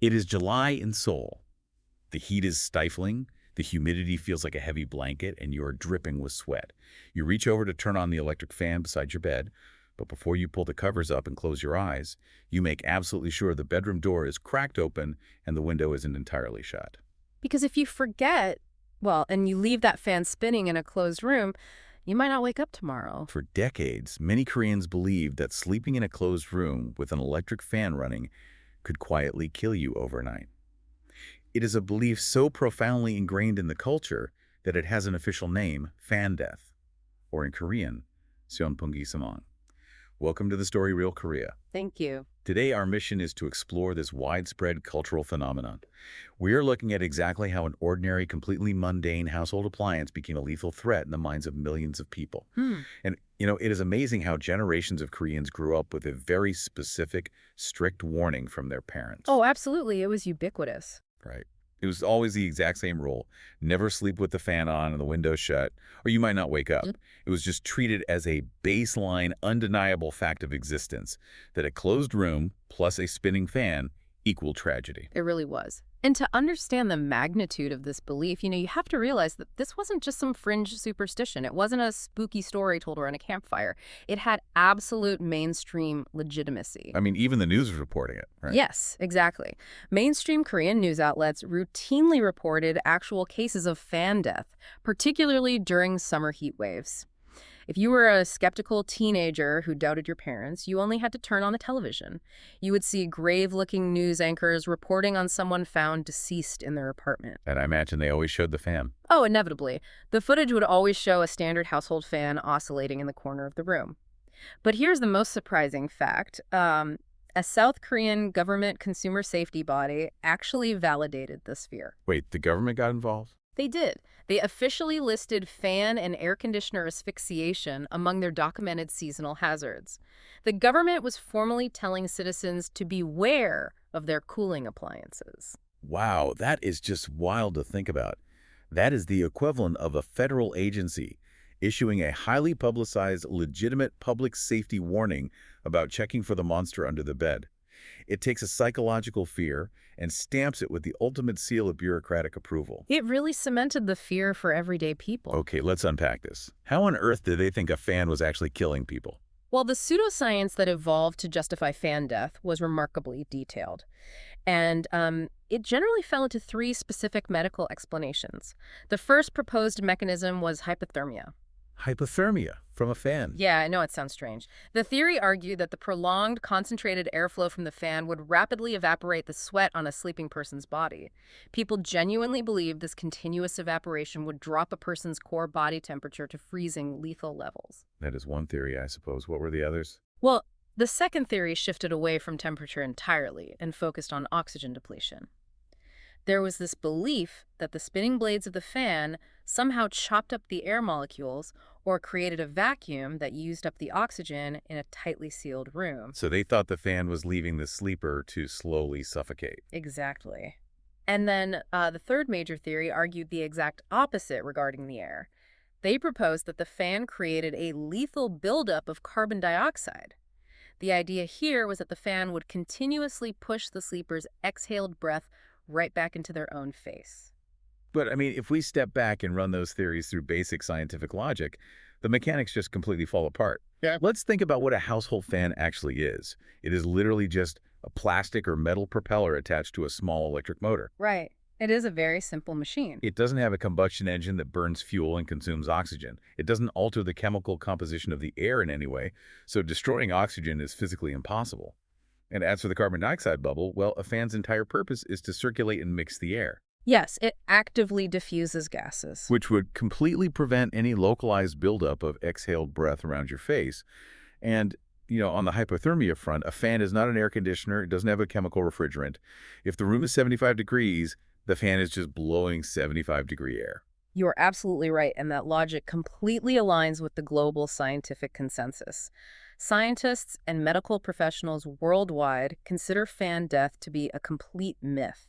It is July in Seoul. The heat is stifling, the humidity feels like a heavy blanket, and you are dripping with sweat. You reach over to turn on the electric fan beside your bed, but before you pull the covers up and close your eyes, you make absolutely sure the bedroom door is cracked open and the window isn't entirely shut. Because if you forget, well, and you leave that fan spinning in a closed room, you might not wake up tomorrow. For decades, many Koreans believed that sleeping in a closed room with an electric fan running could quietly kill you overnight. It is a belief so profoundly ingrained in the culture that it has an official name, fan death, or in Korean, seonpungi samang. Welcome to the Story Real Korea. Thank you. Today, our mission is to explore this widespread cultural phenomenon. We are looking at exactly how an ordinary, completely mundane household appliance became a lethal threat in the minds of millions of people. And, it is amazing how generations of Koreans grew up with a very specific, strict warning from their parents. Oh, absolutely. It was ubiquitous. Right. It was always the exact same rule. Never sleep with the fan on and the window shut, or you might not wake up. It was just treated as a baseline, undeniable fact of existence, that a closed room plus a spinning fan equal tragedy. It really was. And to understand the magnitude of this belief, you have to realize that this wasn't just some fringe superstition. It wasn't a spooky story told around a campfire. It had absolute mainstream legitimacy. I mean, even the news was reporting it, right? Yes, exactly. Mainstream Korean news outlets routinely reported actual cases of fan death, particularly during summer heat waves. If you were a skeptical teenager who doubted your parents, you only had to turn on the television. You would see grave-looking news anchors reporting on someone found deceased in their apartment. And I imagine they always showed the fan. Oh, inevitably. The footage would always show a standard household fan oscillating in the corner of the room. But here's the most surprising fact. A South Korean government consumer safety body actually validated this fear. Wait, the government got involved? They did. They officially listed fan and air conditioner asphyxiation among their documented seasonal hazards. The government was formally telling citizens to beware of their cooling appliances. Wow, that is just wild to think about. That is the equivalent of a federal agency issuing a highly publicized, legitimate public safety warning about checking for the monster under the bed. It takes a psychological fear and stamps it with the ultimate seal of bureaucratic approval. It really cemented the fear for everyday people. Okay, let's unpack this. How on earth did they think a fan was actually killing people? Well, the pseudoscience that evolved to justify fan death was remarkably detailed. And it generally fell into three specific medical explanations. The first proposed mechanism was hypothermia. Hypothermia from a fan. Yeah, I know it sounds strange. The theory argued that the prolonged, concentrated airflow from the fan would rapidly evaporate the sweat on a sleeping person's body. People genuinely believed this continuous evaporation would drop a person's core body temperature to freezing lethal levels. That is one theory, I suppose. What were the others? Well, the second theory shifted away from temperature entirely and focused on oxygen depletion. There was this belief that the spinning blades of the fan somehow chopped up the air molecules or created a vacuum that used up the oxygen in a tightly sealed room. So they thought the fan was leaving the sleeper to slowly suffocate. Exactly. And then the third major theory argued the exact opposite regarding the air. They proposed that the fan created a lethal buildup of carbon dioxide. The idea here was that the fan would continuously push the sleeper's exhaled breath right back into their own face. But, I mean, if we step back and run those theories through basic scientific logic, the mechanics just completely fall apart. Yeah. Let's think about what a household fan actually is. It is literally just a plastic or metal propeller attached to a small electric motor. Right. It is a very simple machine. It doesn't have a combustion engine that burns fuel and consumes oxygen. It doesn't alter the chemical composition of the air in any way, so destroying oxygen is physically impossible. And as for the carbon dioxide bubble, well, a fan's entire purpose is to circulate and mix the air. Yes, it actively diffuses gases. Which would completely prevent any localized buildup of exhaled breath around your face. And, on the hypothermia front, a fan is not an air conditioner. It doesn't have a chemical refrigerant. If the room is 75 degrees, the fan is just blowing 75-degree air. You're absolutely right, and that logic completely aligns with the global scientific consensus. Scientists and medical professionals worldwide consider fan death to be a complete myth.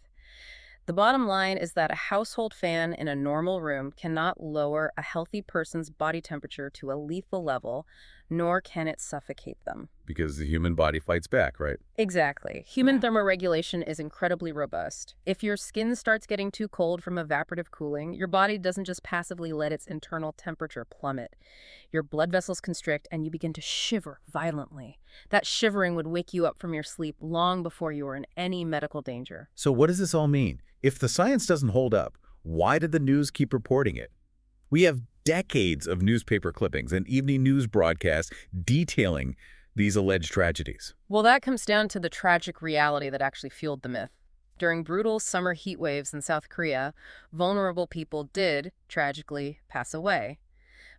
The bottom line is that a household fan in a normal room cannot lower a healthy person's body temperature to a lethal level, nor can it suffocate them. Because the human body fights back, right? Exactly. Human thermoregulation is incredibly robust. If your skin starts getting too cold from evaporative cooling, your body doesn't just passively let its internal temperature plummet. Your blood vessels constrict and you begin to shiver violently. That shivering would wake you up from your sleep long before you were in any medical danger. So what does this all mean? If the science doesn't hold up, why did the news keep reporting it? We have decades of newspaper clippings and evening news broadcasts detailing these alleged tragedies. Well, that comes down to the tragic reality that actually fueled the myth. During brutal summer heat waves in South Korea, vulnerable people did, tragically, pass away.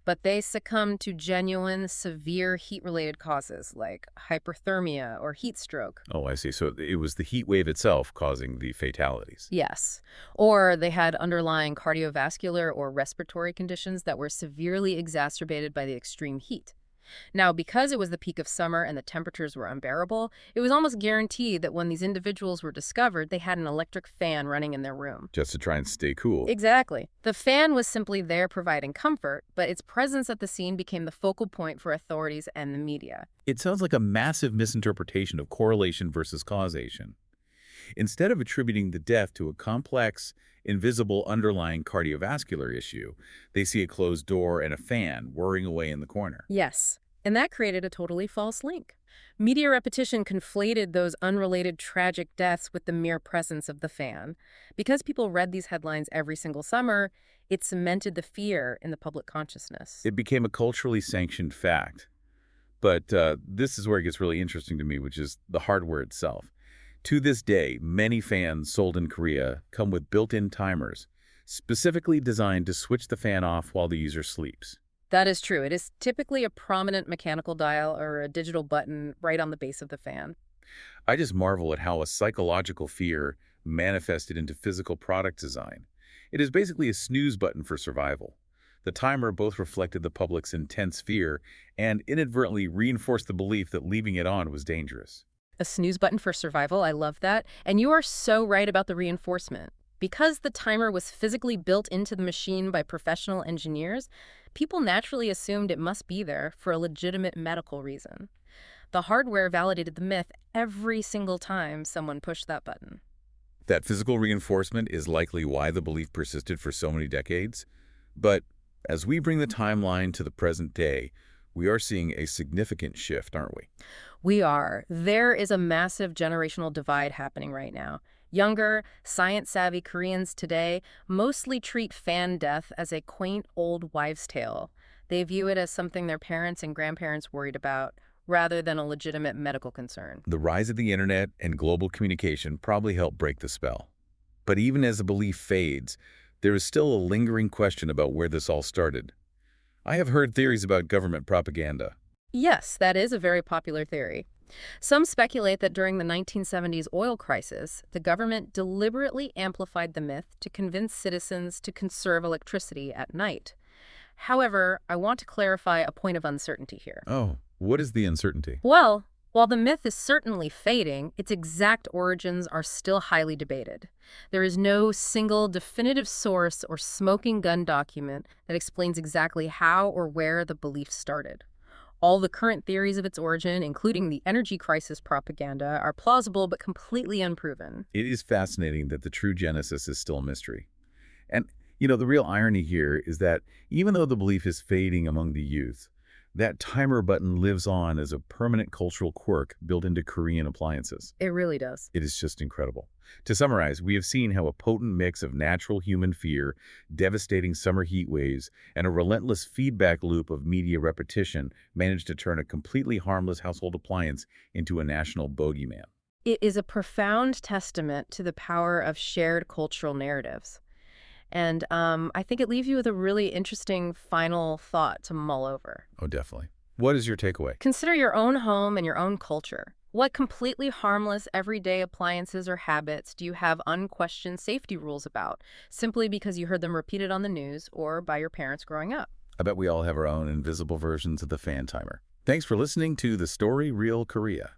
But they succumbed to genuine, severe heat-related causes like hypothermia or heat stroke. Oh, I see. So it was the heat wave itself causing the fatalities. Yes. Or they had underlying cardiovascular or respiratory conditions that were severely exacerbated by the extreme heat. Now, because it was the peak of summer and the temperatures were unbearable, it was almost guaranteed that when these individuals were discovered, they had an electric fan running in their room. Just to try and stay cool. Exactly. The fan was simply there providing comfort, but its presence at the scene became the focal point for authorities and the media. It sounds like a massive misinterpretation of correlation versus causation. Instead of attributing the death to a complex, invisible underlying cardiovascular issue, they see a closed door and a fan whirring away in the corner. Yes, and that created a totally false link. Media repetition conflated those unrelated tragic deaths with the mere presence of the fan. Because people read these headlines every single summer, it cemented the fear in the public consciousness. It became a culturally sanctioned fact. But this is where it gets really interesting to me, which is the hardware itself. To this day, many fans sold in Korea come with built-in timers, specifically designed to switch the fan off while the user sleeps. That is true. It is typically a prominent mechanical dial or a digital button right on the base of the fan. I just marvel at how a psychological fear manifested into physical product design. It is basically a snooze button for survival. The timer both reflected the public's intense fear and inadvertently reinforced the belief that leaving it on was dangerous. A snooze button for survival, I love that. And you are so right about the reinforcement. Because the timer was physically built into the machine by professional engineers, people naturally assumed it must be there for a legitimate medical reason. The hardware validated the myth every single time someone pushed that button. That physical reinforcement is likely why the belief persisted for so many decades. But as we bring the timeline to the present day, we are seeing a significant shift, aren't we? We are. There is a massive generational divide happening right now. Younger, science-savvy Koreans today mostly treat fan death as a quaint old wives' tale. They view it as something their parents and grandparents worried about, rather than a legitimate medical concern. The rise of the internet and global communication probably helped break the spell. But even as the belief fades, there is still a lingering question about where this all started. I have heard theories about government propaganda. Yes, that is a very popular theory. Some speculate that during the 1970s oil crisis, the government deliberately amplified the myth to convince citizens to conserve electricity at night. However, I want to clarify a point of uncertainty here. Oh, what is the uncertainty? Well, while the myth is certainly fading, its exact origins are still highly debated. There is no single definitive source or smoking gun document that explains exactly how or where the belief started. All the current theories of its origin, including the energy crisis propaganda, are plausible but completely unproven. It is fascinating that the true genesis is still a mystery. And, the real irony here is that even though the belief is fading among the youth, that timer button lives on as a permanent cultural quirk built into Korean appliances. It really does. It is just incredible. To summarize, we have seen how a potent mix of natural human fear, devastating summer heat waves, and a relentless feedback loop of media repetition managed to turn a completely harmless household appliance into a national bogeyman. It is a profound testament to the power of shared cultural narratives. And I think it leaves you with a really interesting final thought to mull over. Oh, definitely. What is your takeaway? Consider your own home and your own culture. What completely harmless everyday appliances or habits do you have unquestioned safety rules about, simply because you heard them repeated on the news or by your parents growing up? I bet we all have our own invisible versions of the fan timer. Thanks for listening to The Story Real Korea.